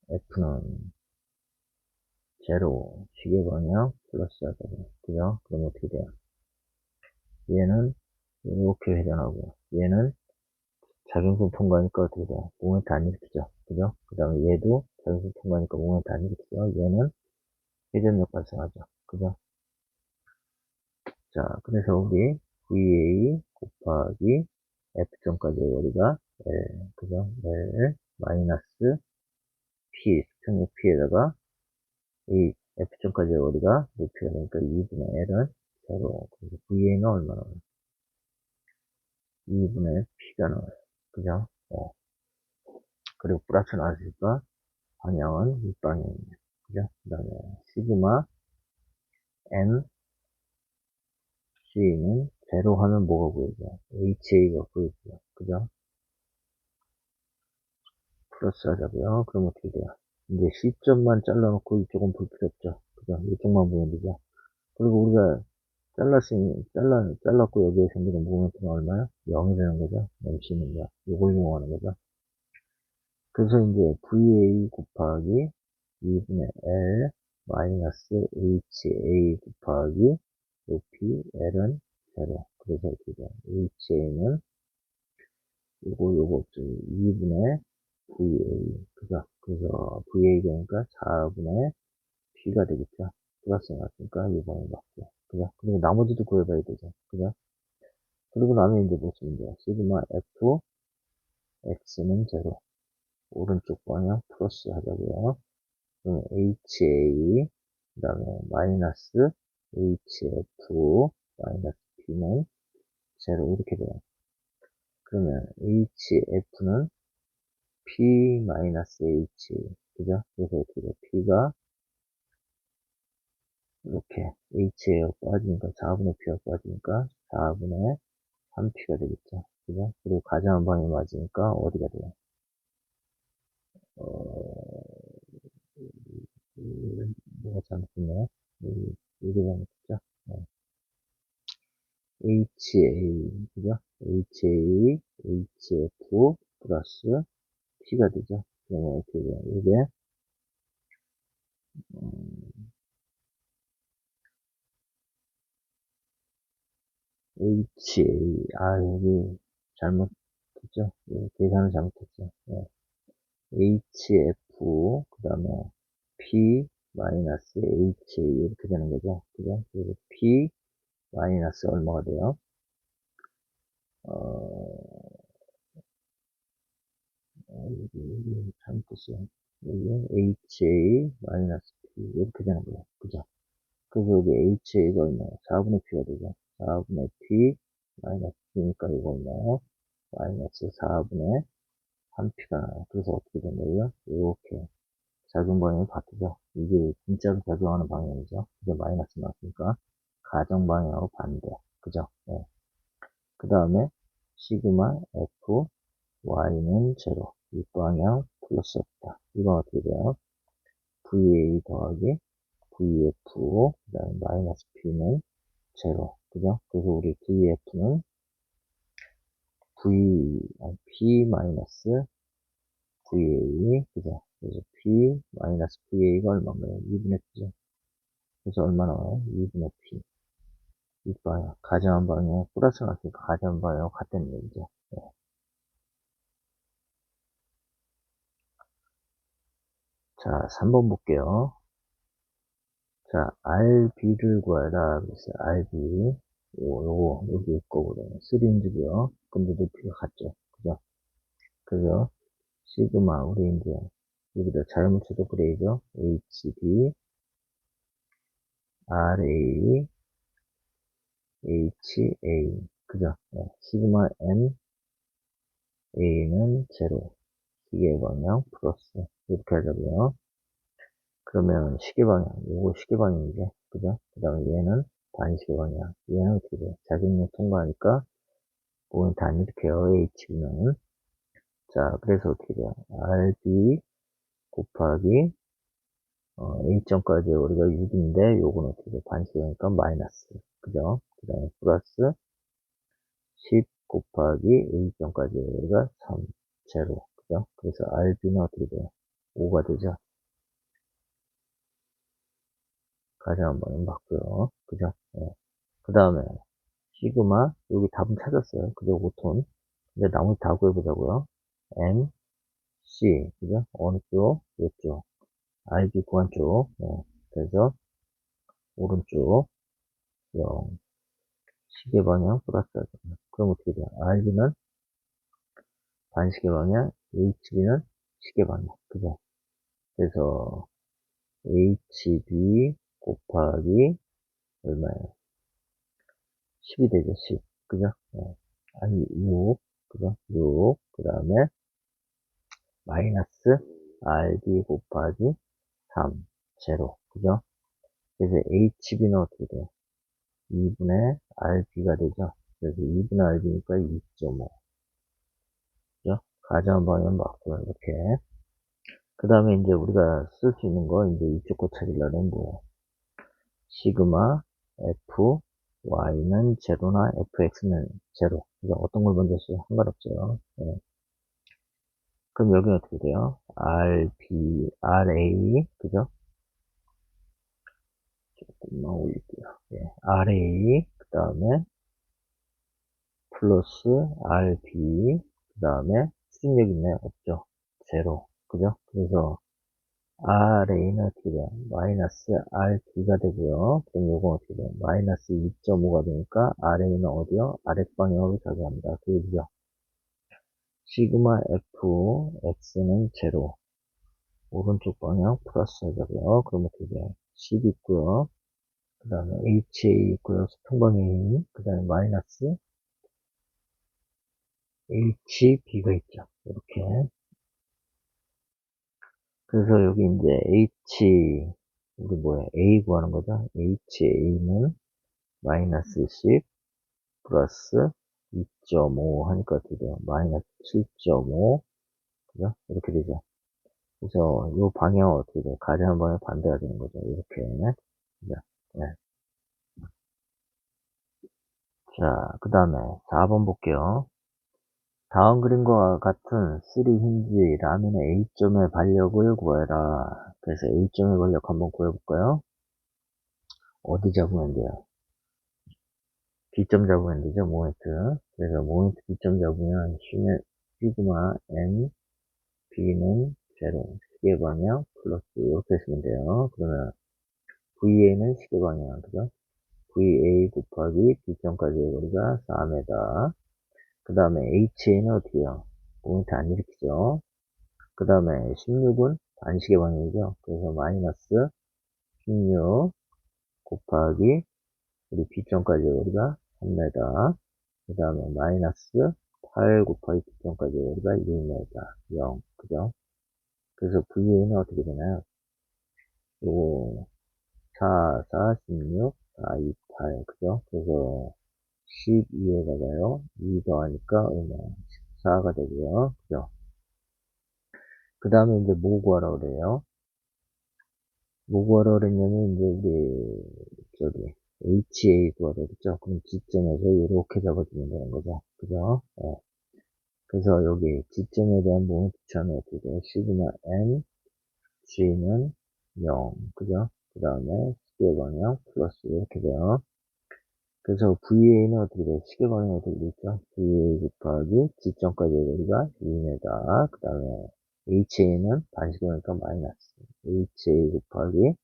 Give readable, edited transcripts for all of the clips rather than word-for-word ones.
F는 제로, 시계방향 플러스 하자고요. 그죠? 그럼 어떻게 돼요? 얘는 이렇게 회전하고, 얘는 작용성 통과하니까 어떻게 돼요? 모멘트 안 일으키죠. 그죠? 그 다음에 얘도 작용성 통과하니까 모멘트 안 일으키죠. 얘는 회전력 발생하죠. 그죠? 자, 그래서 우리 VA 곱하기 F점까지의 거리가 L, 그죠? L 마이너스 P, 수평력 P에다가 이 F점까지의 거리가 높이가 되니까 2분의 L은 제로. 그래서 VA는 얼마 나와요? 2분의 P가 나와요. 그죠? 그리고 플러스 나왔으니까 방향은 윗방향입니다. 그죠? 그 다음에 시그마 N C는 제로 하면 뭐가 보이죠? HA가 보이죠. 그죠? 플러스 하자고요. 그럼 어떻게 돼요? 이제 C점만 잘라놓고 이쪽은 볼 필요 없죠. 그죠? 이쪽만 보면 되죠. 그리고 우리가 잘랐고 여기에 생기는 모멘트는 얼마야? 0이 되는 거죠. MC는 이걸 이용하는 거죠. 그래서 이제 VA 곱하기 2분의 L 마이너스 HA 곱하기 높이 L은 제로. 그래서 어떻게 돼요? HA는 요거 없죠. 2분의 VA. 그죠? 그래서 VA 되니까 4분의 P가 되겠죠. 플러스 나왔으니까 이번에 맞죠. 그죠? 그리고 나머지도 구해봐야 되죠. 그죠? 그리고 나면 이제 뭐 쓰면 돼요? 시그마 F, X는 제로. 오른쪽 방향 플러스 하자고요. 그럼 HA, 그 다음에 마이너스 HF, 마이너스 P는 제로. 이렇게 돼요. 그러면 HF는 P 마이너스 H. 그죠? 그래서 어떻게 돼? P가 이렇게 H에 빠지니까 4분의 P가 빠지니까 4분의 3P가 되겠죠. 그죠? 그리고 가장한 방에 맞으니까 어디가 돼요? 어, 뭐가 잘못됐나요? 이게 잘못됐죠? HA, 그죠? HA, HF 플러스 P가 되죠. 그러면 어떻게 돼요? 이게, 음, HA, 여기 잘못했죠? 예, 계산을 잘못했죠. 예. HF, 그 다음에 P 마이너스 HA 이렇게 되는 거죠. 그죠? 그래서 P 마이너스 얼마가 돼요? 어, 여기 잘못했어요. 여기 HA 마이너스 P 이렇게 되는 거예요. 그죠? 그래서 여기 HA가 얼마예요? 4분의 P가 되죠. 4분의 P 마이너스 P니까 이거 얼마예요? 마이너스 4분의 3P가 나요. 그래서 어떻게 된 거예요? 이렇게 작용 방향이 바뀌죠. 이게 진짜로 작용하는 방향이죠. 이제 마이너스 나왔으니까 가정 방향하고 반대. 그죠? 네. 그 다음에 시그마 F Y는 제로. 이 방향 플러스 없다. 이건 어떻게 돼요? VA 더하기 VF, 그 다음에 마이너스 P는 제로. 그죠? 그래서 우리 VF는 P 마이너스 VA. 그죠? 그래서 P 마이너스 VA가 얼마인가요? 2분의 P죠. 그래서 얼마 나와요? 2분의 P. 이 방향, 가정한 방향, 플러스 나왔으니까 가정한 방향 같다는 얘기죠. 네. 자, 3번 볼게요. 자, RB를 구하라. 그랬어요. RB. 여기 있거든요. 3인즈고요. 근데 높이가 같죠. 그죠? 그래서, 시그마, 우리 이제, 여기다 잘못 쳐도 그래야죠. HB, RA, HA. 그죠? 네. 시그마 M, A는 제로. 기계 방향 플러스. 이렇게 하자고요. 그러면 시계방향, 요거 시계방향이죠. 그죠? 그 다음에 얘는 반시계방향. 얘는 어떻게 돼? 작용력 통과하니까 모멘트 안 일으켜요. H는. 자, 그래서 어떻게 돼요? RB 곱하기, A점까지 우리가 6인데, 요거는 어떻게 돼? 반시계니까 마이너스. 그죠? 그 다음에 플러스 10 곱하기 A점까지 우리가 3, 제로. 그죠? 그래서 RB는 어떻게 돼요? 5가 되죠. 가지 한번 맞고요. 그죠? 네. 그 다음에 시그마 여기 답은 찾았어요. 그죠? 5톤. 이제 나머지 다 구해보자고요. M, C 그죠? 어느 쪽? 이쪽. RB 구한 쪽. 네. 그래서 오른쪽 0 시계 방향 플러스 그럼 어떻게 돼요? RB는 반시계 방향, HB는 시계 방향. 그죠? 그래서 HB 곱하기 얼마예요? 10이 되죠, 10. 그죠? 네. 아니, 6. 그죠? 6. 그 다음에 마이너스 RB 곱하기 3. 제로. 그죠? 그래서 HB는 어떻게 돼요? 2분의 RB가 되죠? 그래서 2분의 RB니까 2.5. 그죠? 가정한 방향 맞고요, 이렇게. 그 다음에 이제 우리가 쓸 수 있는 거, 이제 이쪽 거 찾으려면 뭐예요? 시그마 F, Y는 제로나 FX는 제로. 그죠? 어떤 걸 먼저 써도 상관없어요. 네. 그럼 여기는 어떻게 돼요? RA, 그죠? 조금만 올릴게요. 네. RA, 그 다음에 플러스 RB, 그 다음에 수직력 있나요? 없죠? 제로. 그죠? 그래서 RA는 어떻게 돼요? 마이너스 RB가 되고요. 그럼 요건 어떻게 돼요? 마이너스 2.5가 되니까 RA는 어디요? 아랫방향으로 작용합니다. 그죠? 시그마 F, X는 제로. 오른쪽 방향 플러스 하자고요. 그럼 어떻게 돼요? 10 있고요. 그 다음에 HA 있고요. 수평방향, 그 다음에 마이너스 HB가 있죠. 이렇게. 그래서 여기 이제 우리 뭐야, A 구하는 거죠. HA는 마이너스 10 플러스 2.5 하니까 어떻게 돼요? 마이너스 7.5. 그죠? 이렇게 되죠. 그래서 이 방향은 어떻게 돼요? 가지는 방향 반대가 되는 거죠. 이렇게. 그죠? 네. 자, 그 다음에 4번 볼게요. 다음 그림과 같은 3 힌지 라면의 A점의 반력을 구해라. 그래서 A점의 반력 한번 구해볼까요? 어디 잡으면 돼요? B점 잡으면 되죠, 모멘트. 그래서 모멘트 B점 잡으면 시그마 M, B는 제로, 시계 방향 플러스 이렇게 쓰면 돼요. 그러면 VA는 시계 방향, 그죠? VA 곱하기 B점까지의 거리가 4m. 그 다음에 HA는 어떻게 해요? 모멘트 안 일으키죠? 그 다음에 16은 반시계 방향이죠. 그래서 마이너스 16 곱하기 우리 B점까지 거리가 3m. 그 다음에 마이너스 8 곱하기 B점까지 거리가 1m. 0. 그죠? 그래서 VA는 어떻게 되나요? 요 4, 4, 16, 4, 2, 8. 그죠? 그래서 12에다가요. 2 더하니까 얼마? 14가 되고요. 그죠? 그 다음에 이제 뭐 구하라고 그래요? 뭐 구하라고 그랬냐면, 이제 우리, 저기, HA 구하라고 그랬죠? 그럼 지점에서 이렇게 잡아주면 되는 거죠. 그죠? 네. 그래서 여기 지점에 대한 모మెం트 추천은 어떻게 돼요? 시그마 M, G는 0. 그죠? 그 다음에 시계 방향 플러스 이렇게 돼요. 그래서 VA는 어떻게 돼요? 시계 방향 어떻게 되죠? VA 곱하기 지점까지의 거리가 2m. 그 다음에 HA는 반시계니까 마이너스. HA 곱하기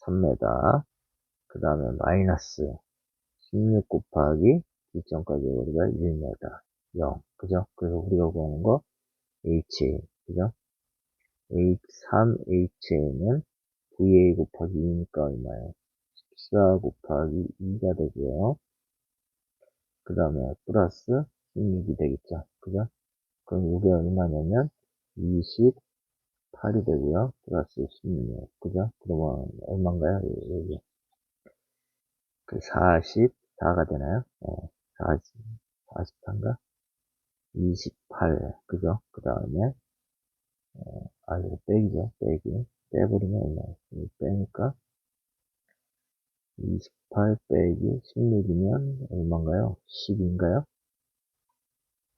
3m. 그 다음에 마이너스 16 곱하기 지점까지의 거리가 1m. 0. 그죠? 그래서 우리가 구하는 거 HA. 그죠? H3HA는 VA 곱하기 2니까 얼마예요? 14 곱하기 2가 되고요. 그 다음에 플러스 16이 되겠죠. 그죠? 그럼 이게 얼마냐면 28이 되고요. 플러스 16. 그죠? 그러면 얼마인가요? 여기 그 44가 되나요? 40, 44인가? 28. 그죠? 그 다음에 이거 빼기죠. 빼기. 빼버리면 얼마예요? 빼니까 28 빼기 16이면 얼마인가요? 10인가요?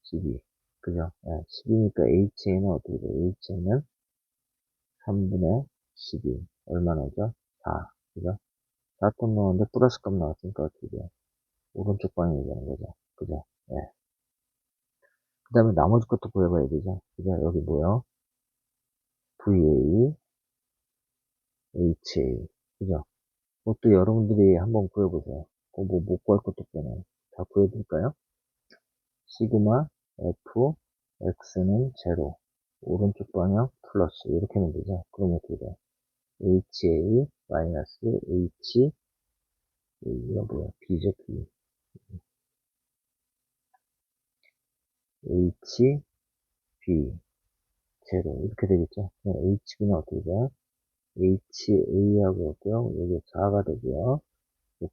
12. 그죠? 10이니까 HA는 어떻게 돼요? HA는 3분의 12. 얼마 나오죠? 4. 그죠? 4톤 넣었는데 플러스 값 나왔으니까 어떻게 돼요? 오른쪽 방향이 되는 거죠. 그죠? 예. 그 다음에 나머지 것도 구해봐야 되죠. 그죠? 여기 뭐요? VA, HA. 그죠? 그것도 여러분들이 한번 구해보세요. 그거 뭐 못 구할 것도 없잖아요. 다 구해드릴까요? 시그마 F, X는 제로. 오른쪽 방향 플러스. 이렇게 하면 되죠. 그럼 어떻게 돼요? HA 마이너스 H, 이거 뭐야? B죠, B. H, B, 제로. 이렇게 되겠죠? HB는 어떻게 돼요? HA하고 있고요. 여기 4가 되고요.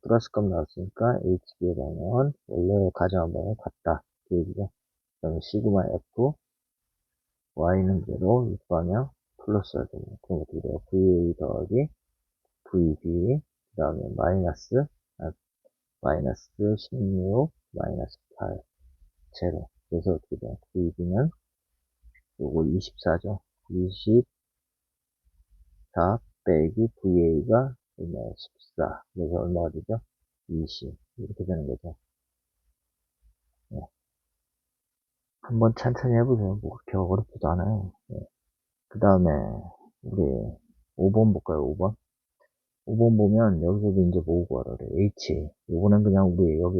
플러스 값 나왔으니까 HB의 방향은 원래 가정한 방향 같다. 그 얘기죠. 그 다음에 시그마 F, Y는 제로, 이 방향 플러스가 되네요. 그럼 어떻게 돼요? VA 더하기 VB, 그 다음에 마이너스 16, 마이너스 8, 제로. 그래서 어떻게 돼요? VB는 요거 24죠. 24 빼기 VA가 얼마야? 14. 그래서 얼마가 되죠? 20. 이렇게 되는 거죠. 네. 한번 천천히 해보세요. 뭐 그렇게 어렵지도 않아요. 네. 그 다음에 우리 5번 볼까요? 5번. 5번 보면 여기서도 이제 뭐 구하라 그래. H. 이거는 그냥 우리 여기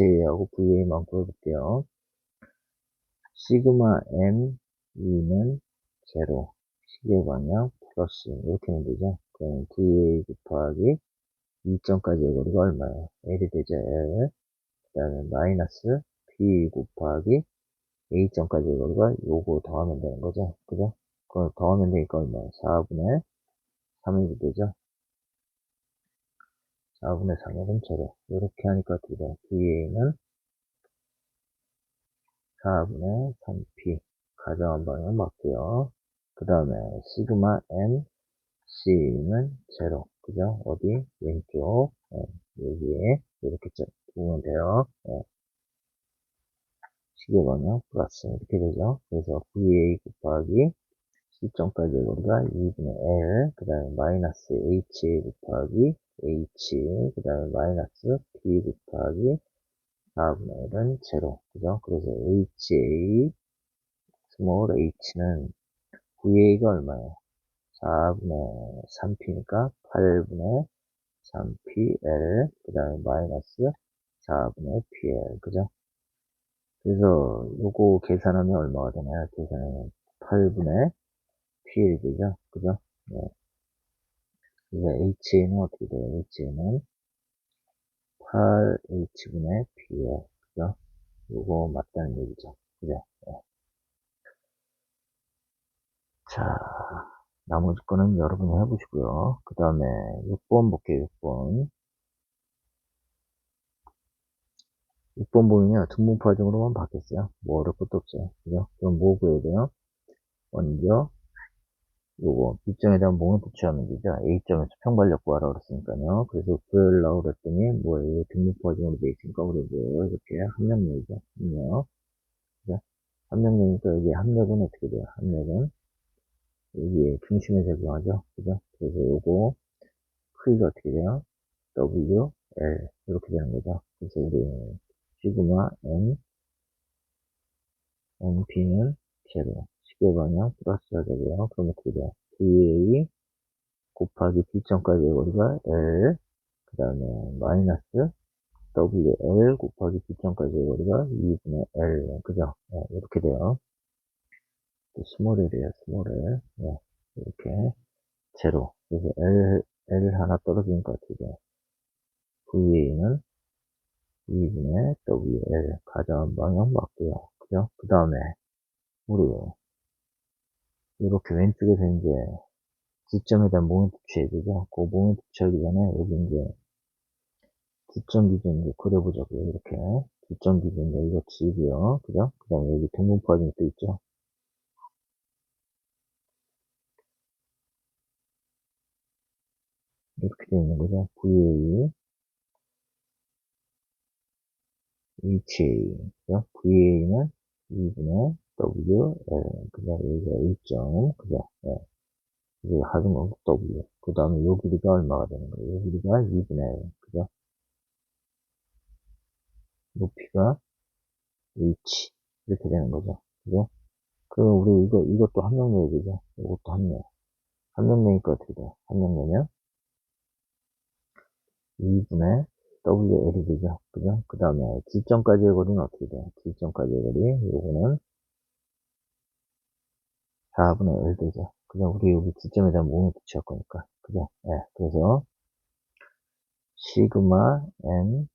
HA하고 VA만 구해볼게요. 시그마 M, E는 제로. 시계 방향 플러스. 이렇게 하면 되죠. 그럼 VA 곱하기 2점까지의 거리가 얼마예요? L이 되죠, L. 그 다음에 마이너스 P 곱하기 A점까지의 거리가 요거 더하면 되는 거죠. 그죠? 그걸 더하면 되니까 얼마예요? 4분의 3이 되죠? 4분의 3은 제로. 이렇게 하니까 어떻게 돼요? VA는 4분의 3P. 가정한 방향 맞고요. 그 다음에 시그마 M, C는 제로. 그죠? 어디? 왼쪽. 여기에 이렇게 보면 돼요. 시계 방향 플러스 이렇게 되죠. 그래서 VA 곱하기 C점까지의 거리가 2분의 L, 그 다음에 마이너스 H 곱하기 H, 그 다음에 마이너스 P 곱하기 4분의 L은 제로. 그죠? 그래서 HA, 스몰 h는 VA가 얼마예요? 4분의 3P니까 8분의 3PL, 그 다음에 마이너스 4분의 PL. 그죠? 그래서 요거 계산하면 얼마가 되나요? 계산하면 8분의 PL 되죠? 그죠? 네. 그래서 HA는 어떻게 돼요? HA는 8H분의 PL. 그죠? 요거 맞다는 얘기죠. 그죠? 네. 자, 나머지 거는 여러분이 해보시고요. 그 다음에 6번 볼게요, 6번. 6번 보면요, 등분파 과정으로만 바뀌었어요. 뭐 어려울 것도 없어요. 그죠? 그럼 뭐 구해야 돼요? 먼저, 요거, B점에 대한 모멘트 취하면 되죠. A점에서 평발력 구하라 그랬으니까요. 그래서 구하려고 그랬더니, 뭐예요? 등분파 과정으로 돼 있으니까, 우리 뭐, 이렇게 합력력이죠. 합력. 그죠? 합력력이니까 여기 합력은 어떻게 돼요? 합력은 여기에 중심에 적용하죠. 그죠? 그래서 요거, 크기가 어떻게 돼요? W, L 이렇게 되는 거죠. 그래서 우리 시그마 N, NP는 제로. 시계 방향 플러스가 되고요. 그럼 어떻게 돼요? VA 곱하기 B점까지의 거리가 L, 그 다음에 마이너스 WL 곱하기 B점까지의 거리가 2분의 L. 그죠? 네, 이렇게 돼요. 스몰 L이에요, 스몰 L. 네, 이렇게 제로. 그래서 L 하나 떨어지니까 어떻게 돼요? VA는 2분의 WL 가정한 방향 맞고요. 그죠? 그 다음에 우리 이렇게 왼쪽에서 이제 지점에 대한 모멘트 취해야 되죠. 그 모멘트 취하기 전에 여기 이제 지점 기준 이제 그려보자고요. 이렇게 지점 기준 여기가 G고요. 그죠? 그 다음에 여기 등분파진이 또 있죠. 이렇게 되어 있는 거죠. VA, HA, 그죠? VA는 2분의 WL, 그 다음에 여기가 1점, 그죠? 네. 그래서 하중은 W. 그 다음에 요 길이가 얼마가 되는 거예요? 요 길이가 2분의 1. 그죠? 높이가 H. 이렇게 되는 거죠. 그죠? 그럼 우리 이것도 함량 내기죠. 이것도 함량. 함량 내니까 어떻게 돼요? 함량 내면 2분의 WL이 되죠. 그죠? 그 다음에 지점까지의 거리는 어떻게 돼요? 지점까지의 거리. 요거는 4분의 1 되죠. 그죠? 우리 여기 지점에다 모음을 붙일 거니까. 그죠? 예. 네. 그래서 시그마 N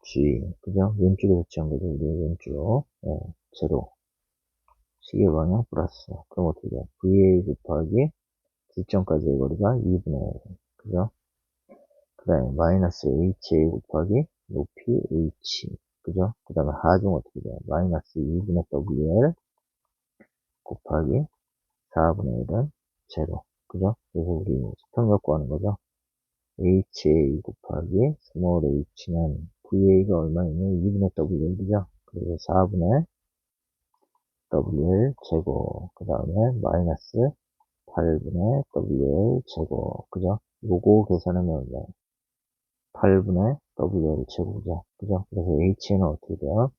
G. 그죠? 왼쪽에서 취한 거죠. 우리 왼쪽. 예. 제로. 시계 방향 플러스. 그럼 어떻게 돼요? VA 곱하기 지점까지의 거리가 2분의 1. 그죠? 그 다음에 마이너스 HA 곱하기 높이 H. 그죠? 그 다음에 하중 어떻게 돼요? 마이너스 2분의 WL 곱하기 4분의 1은 제로. 그죠? 그래서 우리 수평력 구하는 거죠. HA 곱하기 스몰 h는 VA가 얼마냐면 2분의 WL이죠. 그래서 4분의 WL 제곱. 그 다음에 마이너스 8분의 WL 제곱. 그죠? 요거 계산하면 얼마예요? 8분의 WL 제곱이죠. 그죠? 그래서 H는 어떻게 돼요?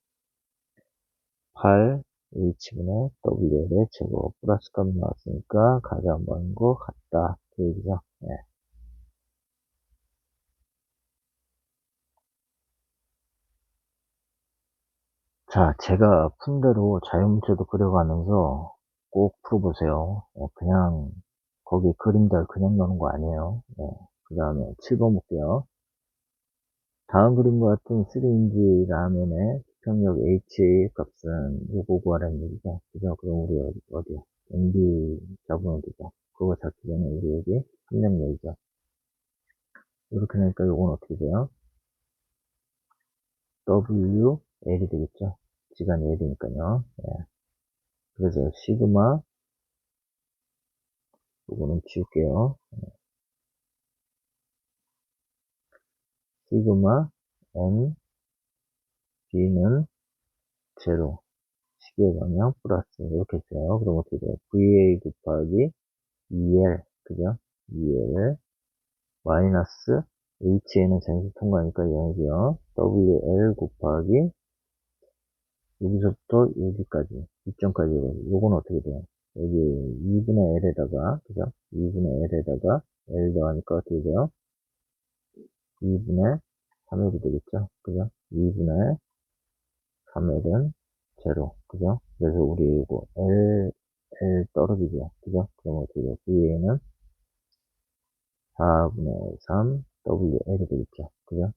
8 H분의 WL의 제곱. 플러스 값 나왔으니까 가져온 거 같다. 그 얘기죠. 네. 자, 제가 푼 대로 자유문제도 그려가면서 꼭 풀어보세요. 그냥 거기 그림들 그냥 넣는 거 아니에요. 네. 그 다음에 7번 볼게요. 다음 그림과 같은 3인지 라면의 수평력 HA 값은 요거 구하라는 얘기죠. 그죠? 그럼 우리 어디야? MB 잡으면 되죠. 그거 잡기 전에 우리 여기 함량력이죠. 이렇게 하니까 요건 어떻게 돼요? WL이 되겠죠? 시간이 L이니까요. 네. 그래서 시그마 요거는 지울게요. 시그마 N B는 제로. 시계 방향 플러스 이렇게 돼요. 그럼 어떻게 돼요? VA 곱하기 2L 그죠? 2L 마이너스 HN은 전시 통과하니까 0이고요. WL 곱하기 여기서부터 여기까지 2점까지 요건 어떻게 돼요? 여기 2분의 L에다가 그죠? 2분의 L에다가 L 더하니까 어떻게 돼요? 2분의 3L이 되겠죠? 그죠? 2분의 3L은 제로 그죠? 그래서 우리 이거 L 떨어지죠? 그죠? 그럼 어떻게 돼요? VA는 4분의 3 WL이 되겠죠? 그죠?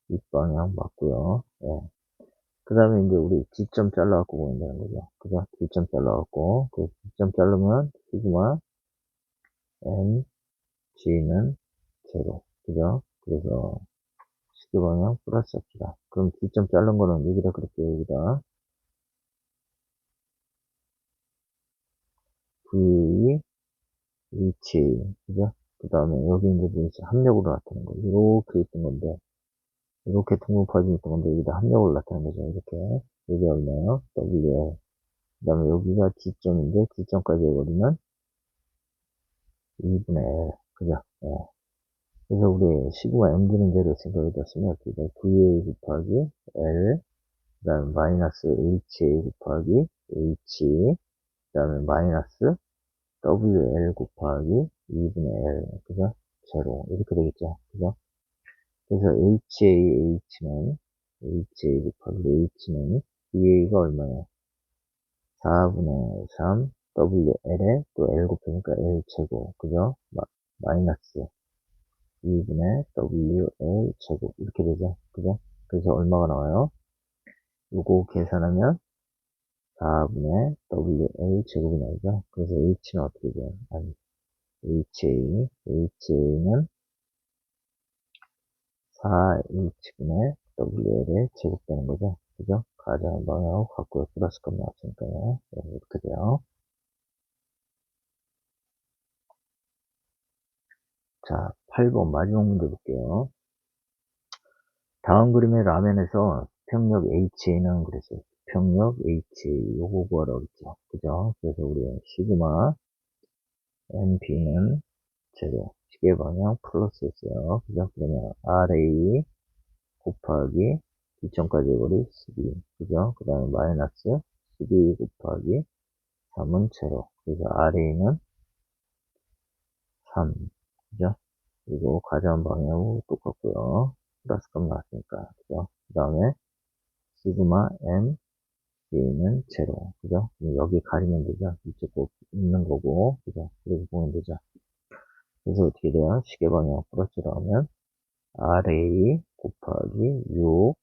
윗방향 맞고요. 예. 그 다음에 이제 우리 G점 잘라갖고 보인다는 거죠. 그죠? G점 잘라갖고, 그 G점 자르면 시그마 N, G는 제로. 그죠? 그래서 시계 방향 플러스 합시다. 그럼 G점 자른 거는 여기다 그럴게요, 여기다. V, H, 그죠? 그 다음에 여기 이제 뭐지? 합력으로 나타낸 거. 이렇게 있던 건데, 이렇게 둥근 퍼진 있던 건데, 여기다 합력으로 나타낸 거죠. 이렇게. 여기 얼마요? W. 그 다음에 여기가 G점인데, G점까지의 거리는 2분의 L. 그죠? 예. 그래서 우리 시그마 md는 대로 있으니까 여기다 쓰면 어떻게 돼? VA 곱하기 L, 그 다음에 마이너스 HA 곱하기 H, 그 다음에 마이너스 WL 곱하기 2분의 L. 그죠? 제로. 이렇게 되겠죠? 그죠? 그래서 HA 곱하기 H는 VA가 얼마예요? 4분의 3 WL에 또 L 곱하니까 L 제곱. 그죠? 마이너스 2분의 WL 제곱. 이렇게 되죠. 그죠? 그래서 얼마가 나와요? 요거 계산하면 4분의 WL 제곱이 나오죠. 그래서 H는 어떻게 돼요? 아니, HA는 4H분의 WL의 제곱되는 거죠. 그죠? 가장 방향하고 갖고요. 플러스값 나왔으니까요. 네, 이렇게 돼요. 자, 8번 마지막 문제 볼게요. 다음 그림의 라면에서 수평력 HA는 그랬어요. 수평력 HA 요거 구하라고 했죠. 그죠? 그래서 우리 시그마 NP는 제로. 시계 방향 플러스였어요. 그죠? 그러면 RA 곱하기 뒷점까지 거리 12. 그죠? 그 다음에 마이너스 12 곱하기 3은 제로. 그래서 RA는 3. 그죠? 그리고 가져온 방향은 똑같고요. 플러스 값 나왔으니까. 그죠? 그 다음에 시그마 M A는 제로. 그죠? 여기 가리면 되죠? 이쪽 꼭 있는 거고. 그죠? 그래서 보면 되죠? 그래서 어떻게 돼요? 시계 방향 플러스로 하면 RA 곱하기 6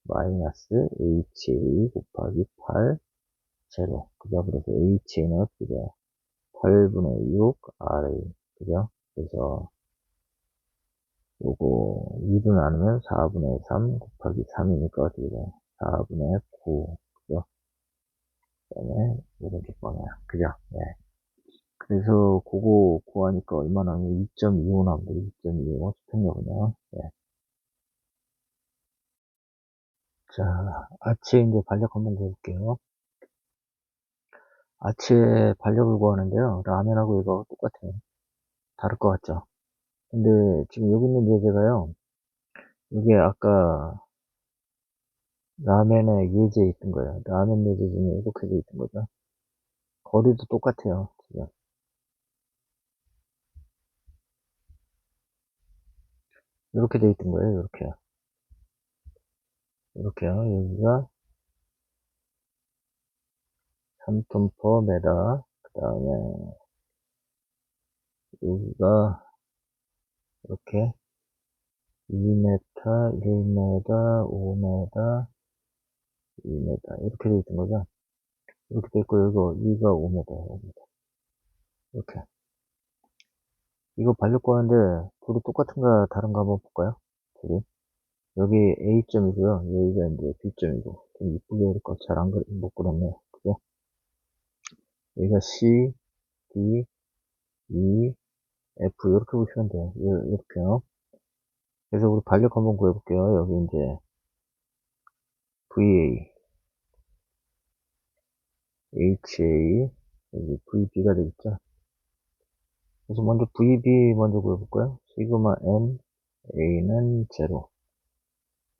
마이너스 HA 곱하기 8 제로. 그죠? 그래서 HA는 어떻게 돼요? 8분의 6 RA. 그죠? 그래서 요거 2로 나누면 4분의 3 곱하기 3이니까 어떻게 돼요? 4분의 9. 그죠? 그 다음에 이렇게 뻔해요. 그죠? 네. 그래서 그거 구하니까 얼마 나오면 2.25 나옵니다. 2.25 수평력은요. 네. 자, 아치에 이제 반력 한번 구해볼게요. 아치에 반력을 구하는데요. 라면하고 이거 똑같아요. 다를 것 같죠? 근데 지금 여기 있는 예제가요. 이게 아까 라면에 예제 있던 거예요. 라면 예제 중에 이렇게 돼 있던 거죠. 거리도 똑같아요. 지금. 이렇게 돼 있던 거예요. 이렇게요. 이렇게요. 여기가 3톤 퍼 메다. 그 다음에 여기가 이렇게 2m, 1m, 5m, 2m 이렇게 돼 있던 거죠. 이렇게 돼 있고 여기가 5m, 5m 이렇게. 이거 반력 구하는데 둘이 똑같은가 다른가 한번 볼까요? 둘이. 여기 A점이고요. 여기가 이제 B점이고. 좀 이쁘게 이렇게 잘 못 그렸네요. 그죠? 여기가 C, D, E, F 이렇게 보시면 돼요. 이렇게요. 그래서 우리 반력 한번 구해볼게요. 여기 이제 VA, HA, 여기 VB가 되겠죠. 그래서 먼저 VB 먼저 구해볼까요? 시그마 M, A는 제로.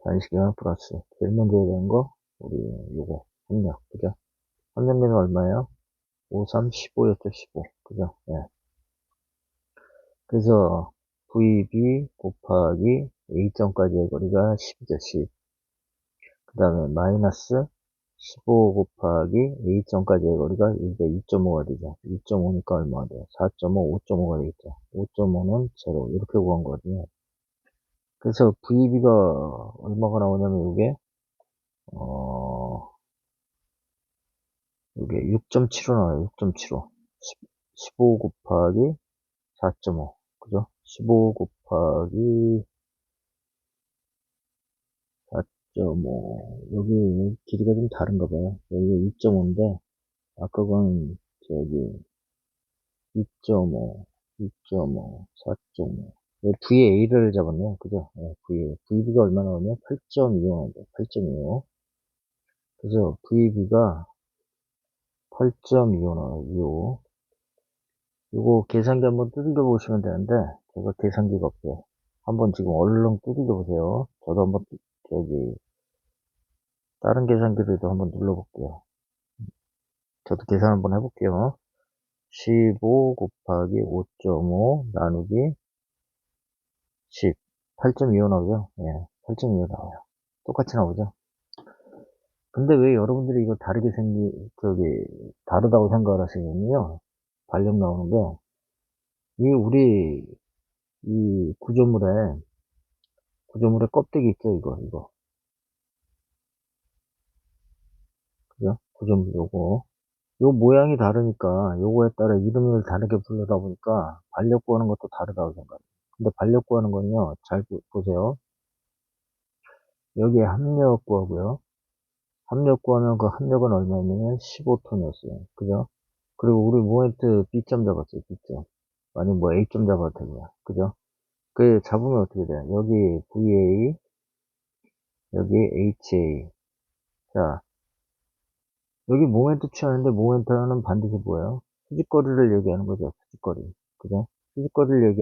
단식이랑 플러스. 제일 먼저 해야 되는 거, 우리 요거, 합력. 그죠? 합력비는 얼마예요? 5, 3, 15였죠, 15. 그죠? 예. 그래서 VB 곱하기 A점까지의 거리가 10이죠, 10. 그 다음에 마이너스 15 곱하기 A점까지의 거리가 이게 2.5가 되죠. 2.5니까 얼마가 돼요? 4.5, 5.5가 되겠죠. 5.5는 제로. 이렇게 구한 거거든요. 그래서 VB가 얼마가 나오냐면 이게 6.75 나와요. 6.75. 15 곱하기 4.5. 그죠? 15 곱하기 4.5. 여기 길이가 좀 다른가 봐요. 여기가 2.5인데, 아까 건 저기 2.5, 2.5, 4.5. VA를 잡았네요. 그죠? 네, VA. VB가 얼마 나오면 8.25 나옵니다. 8.25. 그죠? VB가 8.25 나와요. 요거 계산기 한번 두들겨 보시면 되는데, 제가 계산기가 없어요. 한번 지금 얼른 두들겨 보세요. 저도 한번, 저기, 다른 계산기로도 한번 눌러볼게요. 저도 계산 한번 해볼게요. 15 곱하기 5.5 나누기 10. 8.25 나오죠? 예, 8.25 나와요. 똑같이 나오죠? 근데 왜 여러분들이 이거 다르다고 생각을 하시냐면요. 발령 나오는데, 우리, 이 구조물의 껍데기 있죠? 이거. 그죠? 구조물 요 모양이 다르니까, 요거에 따라 이름을 다르게 부르다 보니까, 반력 구하는 것도 다르다고 생각해요. 근데 반력 구하는 건요, 잘 보세요. 여기에 합력 구하고요. 합력 구하면 그 합력은 얼마냐면 15톤이었어요. 그죠? 그리고 우리 모멘트 B점 잡았어요. B점. 아니 뭐 A점 잡아도 되고요. 그죠? 그 잡으면 어떻게 돼요? 여기 VA, 여기 HA. 자, 여기 모멘트 취하는데 모멘트는 반드시 뭐예요? 수직거리를 얘기하는 거죠. 수직거리. 그죠? 수식어를 얘기